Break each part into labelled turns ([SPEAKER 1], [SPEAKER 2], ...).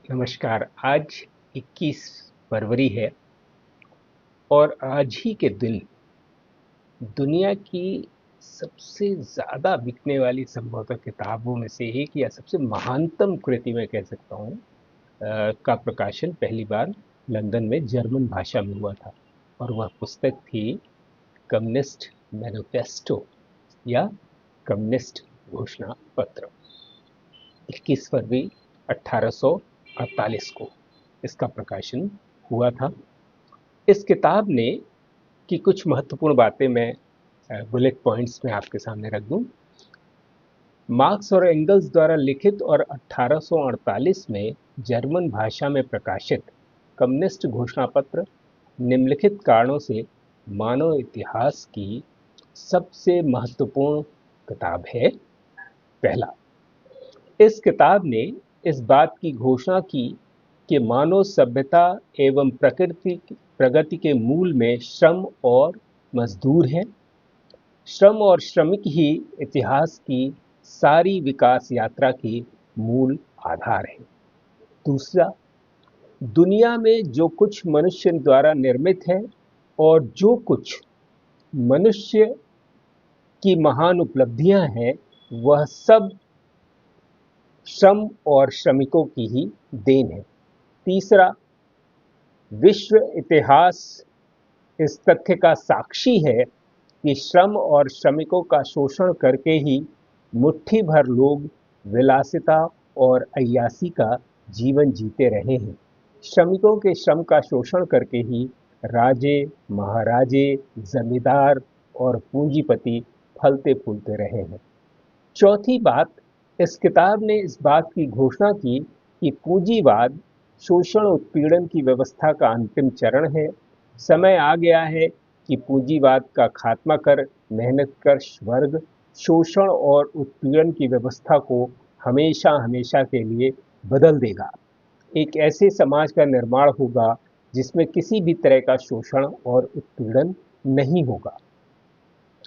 [SPEAKER 1] नमस्कार। आज 21 फरवरी है और आज ही के दिन दुनिया की सबसे ज़्यादा बिकने वाली संभवतः किताबों में से एक या सबसे महानतम कृति मैं कह सकता हूँ का प्रकाशन पहली बार लंदन में जर्मन भाषा में हुआ था और वह पुस्तक थी कम्युनिस्ट मैनिफेस्टो या कम्युनिस्ट घोषणा पत्र। 21 फरवरी 1848 को इसका प्रकाशन हुआ था। इस किताब ने की कुछ महत्वपूर्ण बातें मैं बुलेट पॉइंट्स में आपके सामने रख दूं। मार्क्स और एंगल्स द्वारा लिखित और 1848 में जर्मन भाषा में प्रकाशित कम्युनिस्ट घोषणा पत्र निम्नलिखित कारणों से मानव इतिहास की सबसे महत्वपूर्ण किताब है। पहला, इस किताब ने इस बात की घोषणा की कि मानव सभ्यता एवं प्रगति के मूल में श्रम और मजदूर हैं। श्रम और श्रमिक ही इतिहास की सारी विकास यात्रा की मूल आधार है। दूसरा, दुनिया में जो कुछ मनुष्य द्वारा निर्मित है और जो कुछ मनुष्य की महान उपलब्धियां हैं वह सब श्रम और श्रमिकों की ही देन है। तीसरा, विश्व इतिहास इस तथ्य का साक्षी है कि श्रम और श्रमिकों का शोषण करके ही मुट्ठी भर लोग विलासिता और अय्यासी का जीवन जीते रहे हैं। श्रमिकों के श्रम का शोषण करके ही राजे, महाराजे, जमींदार और पूंजीपति फलते फूलते रहे हैं। चौथी बात, इस किताब ने इस बात की घोषणा की कि पूंजीवाद शोषण उत्पीड़न की व्यवस्था का अंतिम चरण है। समय आ गया है कि पूंजीवाद का खात्मा कर मेहनतकश वर्ग शोषण और उत्पीड़न की व्यवस्था को हमेशा हमेशा के लिए बदल देगा। एक ऐसे समाज का निर्माण होगा जिसमें किसी भी तरह का शोषण और उत्पीड़न नहीं होगा।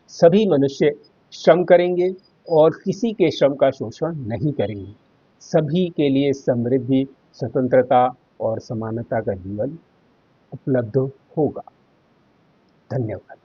[SPEAKER 1] सभी मनुष्य श्रम करेंगे और किसी के श्रम का शोषण नहीं करेंगे। सभी के लिए समृद्धि, स्वतंत्रता और समानता का जीवन उपलब्ध होगा। धन्यवाद।